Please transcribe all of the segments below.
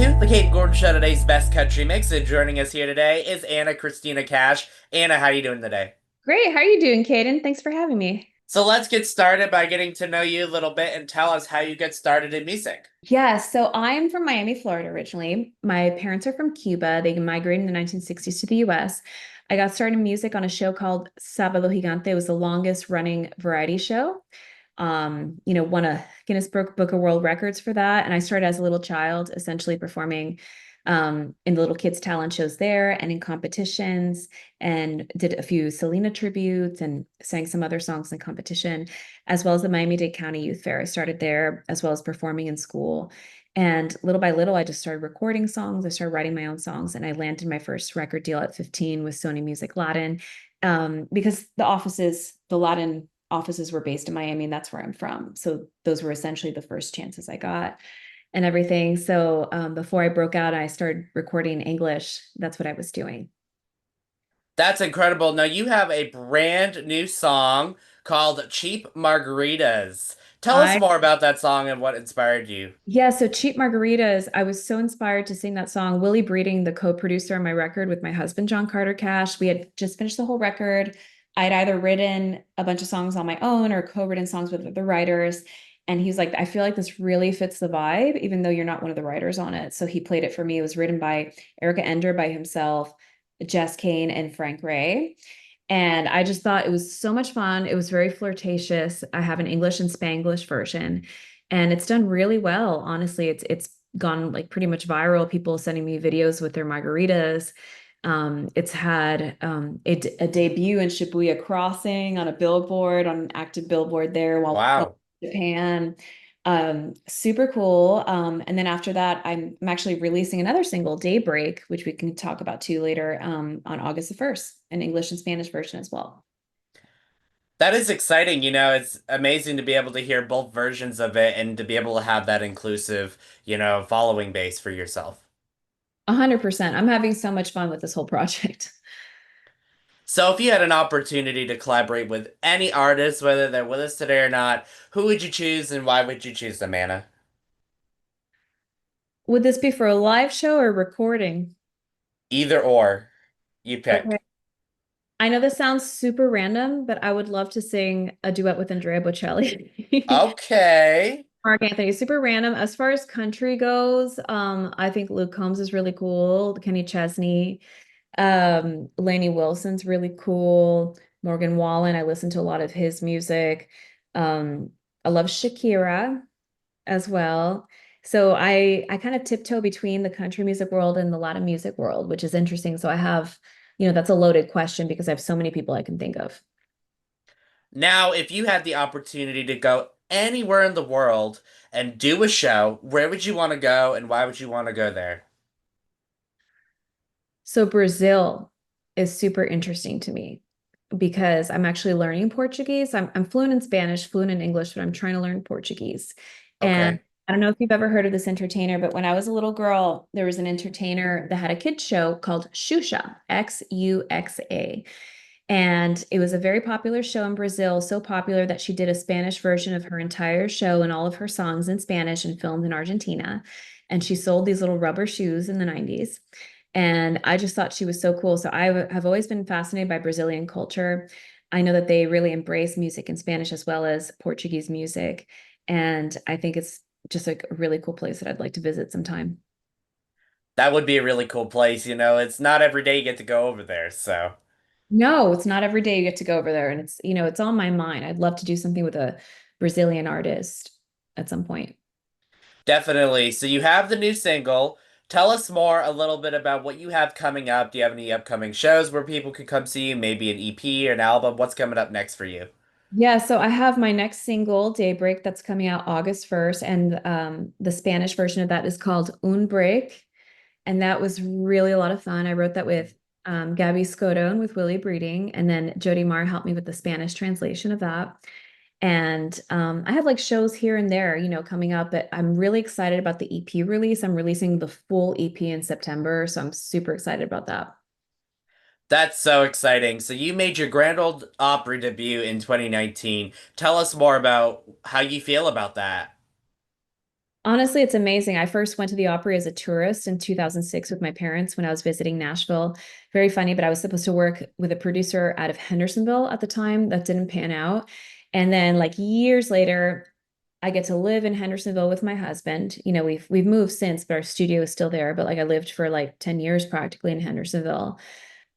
to the Kate Gordon Show, today's best country mix. And joining us here today is Anna Christina Cash. Anna, how you doing today? Great. How are you doing, Kaden? Thanks for having me. So let's get started by getting to know you a little bit and tell us how you get started in music. Yeah, so I'm from Miami, Florida originally. My parents are from Cuba. They migrated in the 1960s to the US. I got started in music on a show called Sábado Gigante. It was the longest running variety show. Won a Guinness Book of World Records for that. And I started as a little child, essentially performing in the little kids talent shows there and in competitions, and did a few Selena tributes and sang some other songs in competition, as well as the Miami-Dade County Youth Fair. I started there as well as performing in school. And little by little, I just started recording songs. I started writing my own songs, and I landed my first record deal at 15 with Sony Music Latin, because the Latin offices were based in Miami, and that's where I'm from. So those were essentially the first chances I got and everything. So before I broke out, I started recording English. That's what I was doing. That's incredible. Now you have a brand new song called Cheap Margaritas. Tell us I more about that song and what inspired you. Yeah, so Cheap Margaritas, I was so inspired to sing that song. Willie Breeding, the co-producer on my record with my husband, John Carter Cash, we had just finished the whole record. I'd either written a bunch of songs on my own or co-written songs with other writers. And he's like, I feel like this really fits the vibe, even though you're not one of the writers on it. So he played it for me. It was written by Erica Ender by himself, Jess Kane, and Frank Ray. And I just thought it was so much fun. It was very flirtatious. I have an English and Spanglish version, and it's done really well. Honestly, it's gone like pretty much viral. People sending me videos with their margaritas. It's had a debut in Shibuya Crossing on a billboard, on an active billboard there while Wow. in Japan. Super cool. And then after that, I'm actually releasing another single, Daybreak, which we can talk about too later, on August the 1st, an English and Spanish version as well. That is exciting. It's amazing to be able to hear both versions of it and to be able to have that inclusive, following base for yourself. 100%. I'm having so much fun with this whole project. So if you had an opportunity to collaborate with any artist, whether they're with us today or not, who would you choose and why would you choose them, Anna? Would this be for a live show or recording? Either or, you Okay. pick. I know this sounds super random, but I would love to sing a duet with Andrea Bocelli. Okay. Mark Anthony, super random. As far as country goes, I think Luke Combs is really cool. Kenny Chesney, Lainey Wilson's really cool. Morgan Wallen, I listen to a lot of his music. Um, I love Shakira as well. So I kind of tiptoe between the country music world and the Latin music world, which is interesting. So I have, that's a loaded question because I have so many people I can think of. Now, if you had the opportunity to go anywhere in the world and do a show, where would you want to go and why would you want to go there? So Brazil is super interesting to me because I'm actually learning Portuguese. I'm fluent in Spanish, fluent in English, but I'm trying to learn Portuguese. And Okay. I don't know if you've ever heard of this entertainer, but when I was a little girl, there was an entertainer that had a kids show called Xuxa, Xuxa. And it was a very popular show in Brazil, so popular that she did a Spanish version of her entire show and all of her songs in Spanish and filmed in Argentina. And she sold these little rubber shoes in the 90s. And I just thought she was so cool. So I have always been fascinated by Brazilian culture. I know that they really embrace music in Spanish as well as Portuguese music. And I think it's just like a really cool place that I'd like to visit sometime. That would be a really cool place. It's not every day you get to go over there, so No, it's not every day you get to go over there. And it's on my mind. I'd love to do something with a Brazilian artist at some point. definitely. So you have the new single. Tell us more a little bit about what you have coming up. Do you have any upcoming shows where people could come see you? Maybe an EP or an album? What's coming up next for you? Yeah, so I have my next single, Daybreak, that's coming out August 1st. And the Spanish version of that is called Un Break. And that was really a lot of fun. I wrote that with Gabby Scotto and with Willie Breeding. And then Jody Marr helped me with the Spanish translation of that. And I have like shows here and there, coming up, but I'm really excited about the EP release. I'm releasing the full EP in September. So I'm super excited about that. That's so exciting. So you made your Grand Old Opry debut in 2019. Tell us more about how you feel about that. Honestly, it's amazing. I first went to the Opry as a tourist in 2006 with my parents when I was visiting Nashville. Very funny, but I was supposed to work with a producer out of Hendersonville at the time. That didn't pan out. And then like years later, I get to live in Hendersonville with my husband. We've moved since, but our studio is still there. But like I lived for like 10 years practically in Hendersonville.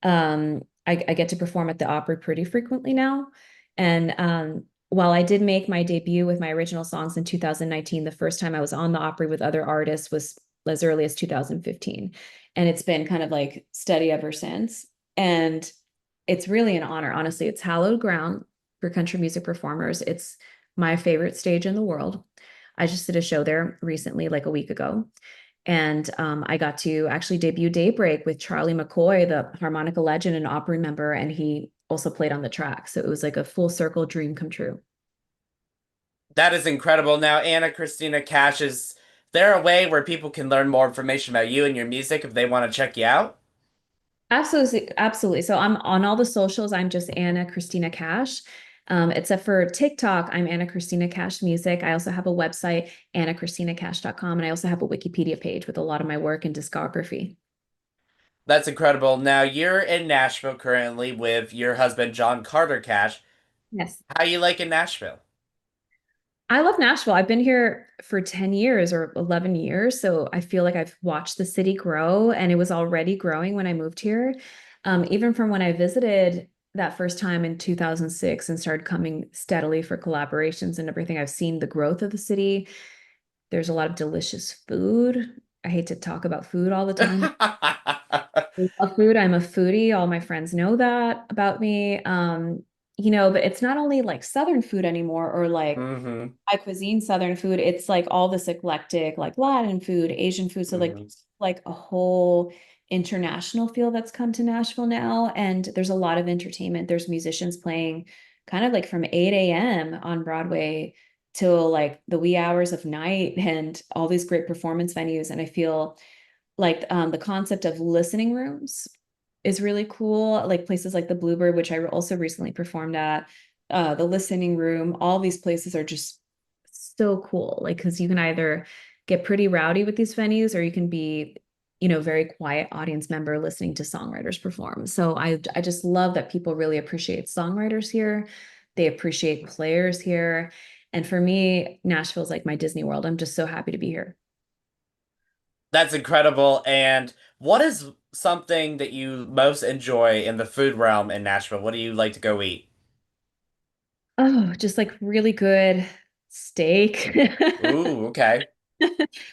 I get to perform at the Opry pretty frequently now. And while I did make my debut with my original songs in 2019, the first time I was on the Opry with other artists was as early as 2015. And it's been kind of like steady ever since. And it's really an honor. Honestly, it's hallowed ground for country music performers. It's my favorite stage in the world. I just did a show there recently, like a week ago. And I got to actually debut Daybreak with Charlie McCoy, the harmonica legend and Opry member, and he also played on the track. So it was like a full circle dream come true. That is incredible. Now, Anna Christina Cash, is there a way where people can learn more information about you and your music if they want to check you out? Absolutely, absolutely. So I'm on all the socials. I'm just Anna Christina Cash. Except for TikTok, I'm Anna Christina Cash Music. I also have a website, annachristinacash.com, and I also have a Wikipedia page with a lot of my work and discography. That's incredible. Now, you're in Nashville currently with your husband, John Carter Cash. Yes. How you like in Nashville? I love Nashville. I've been here for 10 years or 11 years. So I feel like I've watched the city grow and it was already growing when I moved here. Even from when I visited that first time in 2006 and started coming steadily for collaborations and everything, I've seen the growth of the city. There's a lot of delicious food. I hate to talk about food all the time. I love food. I'm a foodie. All my friends know that about me. But it's not only like Southern food anymore or like hmm high cuisine Southern food. It's like all this eclectic, like Latin food, Asian food. So like hmm like a whole international feel that's come to Nashville now. And there's a lot of entertainment. There's musicians playing kind of like from 8 a.m. on Broadway till like the wee hours of night and all these great performance venues. And I feel like the concept of listening rooms is really cool. Like places like the Bluebird, which I also recently performed at, the listening room, all these places are just so cool. Like, because you can either get pretty rowdy with these venues or you can be, very quiet audience member listening to songwriters perform. So I just love that people really appreciate songwriters here. They appreciate players here. And for me, Nashville's like my Disney World. I'm just so happy to be here. That's incredible. And what is something that you most enjoy in the food realm in Nashville? What do you like to go eat? Oh, just like really good steak. Ooh, okay.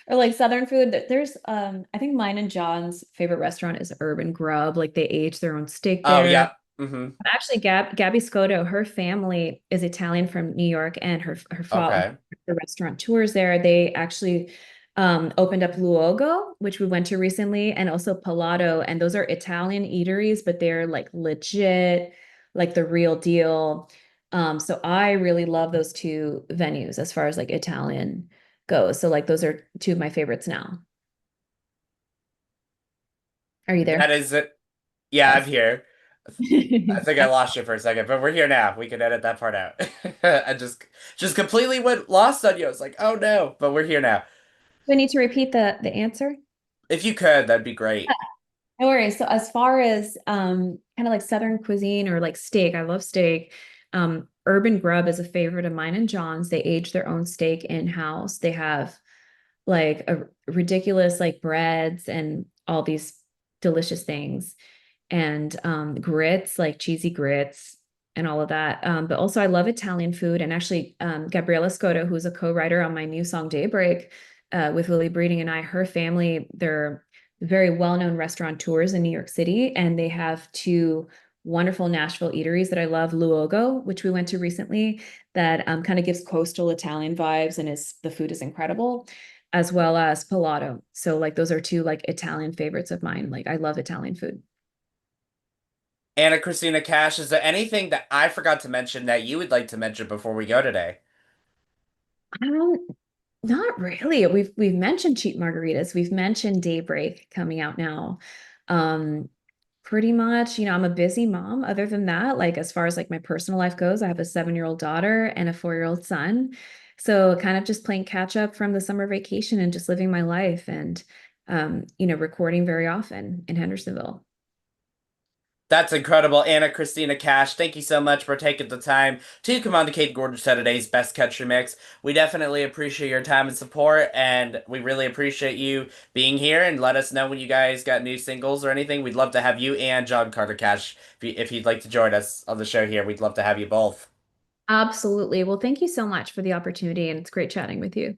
Or like Southern food. There's I think mine and John's favorite restaurant is Urban Grub. Like they age their own steak Oh, there. yeah. hmm Actually, Gabby Scotto, her family is Italian from New York, and her father, Okay. the restaurant tours there. They actually opened up Luogo, which we went to recently, and also Palato, and those are Italian eateries, but they're like legit, like the real deal. So I really love those two venues as far as like Italian goes. So like those are two of my favorites now. Are you That there? is it. Yeah, I'm Yes. here. I think I lost you for a second, but we're here now. We can edit that part out. I just completely went lost on you. I was like, oh no, but we're here now. Do I need to repeat the answer? If you could, that'd be great. No worries. So as far as kind of like Southern cuisine or like steak, I love steak. Urban Grub is a favorite of mine and John's. They age their own steak in-house. They have like a ridiculous like breads and all these delicious things and grits, like cheesy grits and all of that. But also, I love Italian food. And actually, Gabriella Scotto, who's a co-writer on my new song Daybreak with Lily Breeding and I, her family, they're very well-known restaurateurs in New York City, and they have two wonderful Nashville eateries that I love, Luogo, which we went to recently, that kind of gives coastal Italian vibes and is the food is incredible, as well as Palato. So like those are two like Italian favorites of mine. Like I love Italian food. Anna Christina Cash, is there anything that I forgot to mention that you would like to mention before we go today? I don't, not really. We've mentioned cheap margaritas. We've mentioned Daybreak coming out now. Um, Pretty much, I'm a busy mom. Other than that, like as far as like my personal life goes, I have a 7-year-old daughter and a 4-year-old son. So kind of just playing catch up from the summer vacation and just living my life and recording very often in Hendersonville. That's incredible. Anna Christina Cash, thank you so much for taking the time to come on the Kate Gordon Saturday's Best Country Mix. We definitely appreciate your time and support, and we really appreciate you being here. And let us know when you guys got new singles or anything. We'd love to have you and John Carter Cash if you'd like to join us on the show here. We'd love to have you both. Absolutely. Well, thank you so much for the opportunity, and it's great chatting with you.